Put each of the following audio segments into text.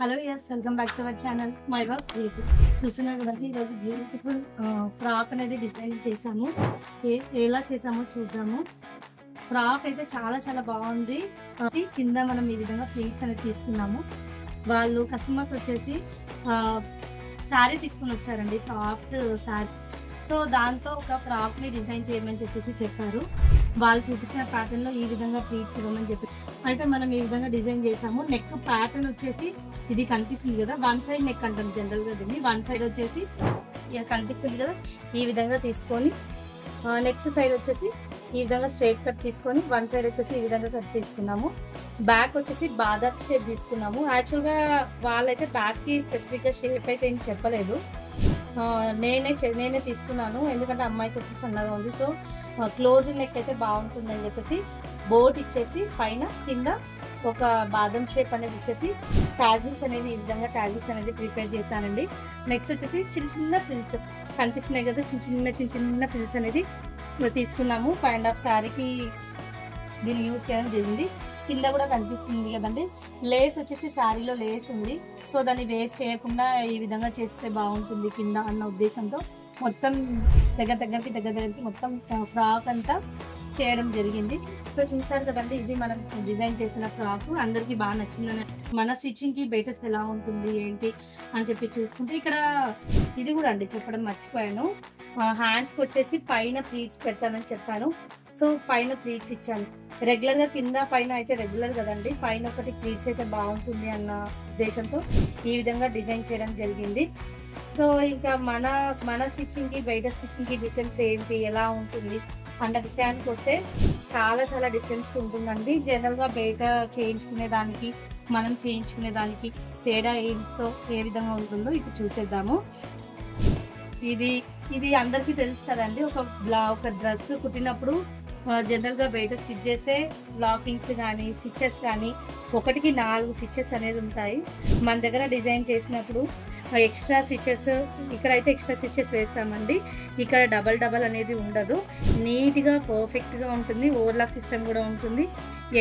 Hello yes welcome back to our channel my work creative. చూస్తున్నారు కదండి, ఈరోజు beautiful frock అనేది డిజైన్ చేసాము. ఎలా చేసామో చూద్దాము. ఫ్రాక్ అయితే చాలా చాలా బాగుంది. కింద మనం ఈ విధంగా ప్లీట్స్ అనేది తీసుకున్నాము. వాళ్ళు కస్టమర్స్ వచ్చేసి శారీ తీసుకుని వచ్చారండి, సాఫ్ట్ శారీ. సో దాంతో ఒక ఫ్రాక్ ని డిజైన్ చేయమని చెప్పేసి చెప్పారు. వాళ్ళు చూపించిన ప్యాటర్న్ లో ఈ విధంగా ప్లీట్స్ ఇవ్వమని చెప్పి అయితే మనం ఈ విధంగా డిజైన్ చేసాము. నెక్ ప్యాటర్న్ వచ్చేసి ఇది కనిపిస్తుంది కదా, వన్ సైడ్ నెక్ అంటాం జనరల్ గా దీన్ని. వన్ సైడ్ వచ్చేసి కనిపిస్తుంది కదా, ఈ విధంగా తీసుకొని నెక్స్ట్ సైడ్ వచ్చేసి ఈ విధంగా స్ట్రైట్ కట్ తీసుకొని వన్ సైడ్ వచ్చేసి ఈ విధంగా కట్ తీసుకున్నాము. బ్యాక్ వచ్చేసి బాదం షేప్ తీసుకున్నాము. యాక్చువల్గా వాళ్ళైతే బ్యాక్ కి స్పెసిఫిక్ గా షేప్ అయితే ఏం చెప్పలేదు. నేనే తీసుకున్నాను, ఎందుకంటే అమ్మాయి కొంచెం సన్నగా ఉంది. సో క్లోజింగ్ నెక్ అయితే బాగుంటుంది అని చెప్పేసి బోట్ ఇచ్చేసి పైన కింద ఒక బాదం షేప్ అనేది ఇచ్చేసి టాజిల్స్ అనేవి ఈ విధంగా టాజిల్స్ అనేది ప్రిపేర్ చేశానండి. నెక్స్ట్ వచ్చేసి చిన్న చిన్న ఫ్రిల్స్ కనిపిస్తున్నాయి కదా, చిన్న చిన్న ఫ్రిల్స్ అనేది తీసుకున్నాము. 5.5 శారీకి దీన్ని యూజ్ చేయడం జరిగింది. కింద కూడా కనిపిస్తుంది కదండి, లేస్ వచ్చేసి శారీలో లేస్ ఉంది. సో దాన్ని వేస్ట్ చేయకుండా ఈ విధంగా చేస్తే బాగుంటుంది కింద అన్న ఉద్దేశంతో మొత్తం దగ్గరికి మొత్తం ఫ్రాక్ అంతా చేయడం జరిగింది. సో చూసారు కదండి, ఇది మనం డిజైన్ చేసిన ఫ్రాక్ అందరికి బాగా నచ్చిందని. మన స్టిచ్చింగ్ కి బేటెస్ట్ ఎలా ఉంటుంది ఏంటి అని చెప్పి చూసుకుంటే ఇక్కడ ఇది కూడా అండి చెప్పడం మర్చిపోయాను. హ్యాండ్స్ కి వచ్చేసి పైన ప్లీట్స్ పెడతానని చెప్పాను. సో పైన ప్లీట్స్ ఇచ్చాను. రెగ్యులర్ గా కింద పైన అయితే రెగ్యులర్ కదండి, పైన ఒకటి ప్లీట్స్ అయితే బాగుంటుంది అన్న ఉద్దేశంతో ఈ విధంగా డిజైన్ చేయడం జరిగింది. సో ఇంకా మన స్టిచ్చింగ్ కి బయట స్టిచ్చింగ్ కి డిఫరెన్స్ ఏంటి, ఎలా ఉంటుంది అన్న విషయానికి వస్తే చాలా చాలా డిఫరెన్స్ ఉంటుందండి. జనరల్ గా బయట చేయించుకునే దానికి మనం చేయించుకునే దానికి తేడా ఏంటో ఏ విధంగా ఉంటుందో ఇప్పుడు చూసేద్దాము. ఇది అందరికీ తెలుసు కదండి, ఒక డ్రెస్ కుట్టినప్పుడు జనరల్ గా బయట స్టిచ్ చేసే లాకింగ్స్ కానీ స్టిచెస్ కానీ 1కి 4 స్టిచెస్ అనేది ఉంటాయి. మన దగ్గర డిజైన్ చేసినప్పుడు ఎక్స్ట్రా స్టిచెస్, ఇక్కడైతే ఎక్స్ట్రా స్టిచెస్ వేస్తామండి. ఇక్కడ డబల్ అనేది ఉండదు. నీట్గా పర్ఫెక్ట్గా ఉంటుంది. ఓవర్లాక్ సిస్టమ్ కూడా ఉంటుంది.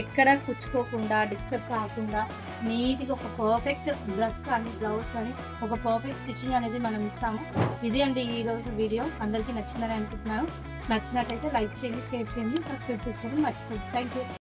ఎక్కడ కుచ్చుకోకుండా డిస్టర్బ్ కాకుండా నీట్గా ఒక పర్ఫెక్ట్ డ్రెస్ కానీ బ్లౌజ్ కానీ ఒక పర్ఫెక్ట్ స్టిచ్చింగ్ అనేది మనం ఇస్తాము. ఇది అండి ఈరోజు వీడియో. అందరికీ నచ్చిందని అనుకుంటున్నాను. నచ్చినట్టయితే లైక్ చేయండి, షేర్ చేయండి, సబ్స్క్రైబ్ చేసుకోవడం మర్చిపోండి. Thank you.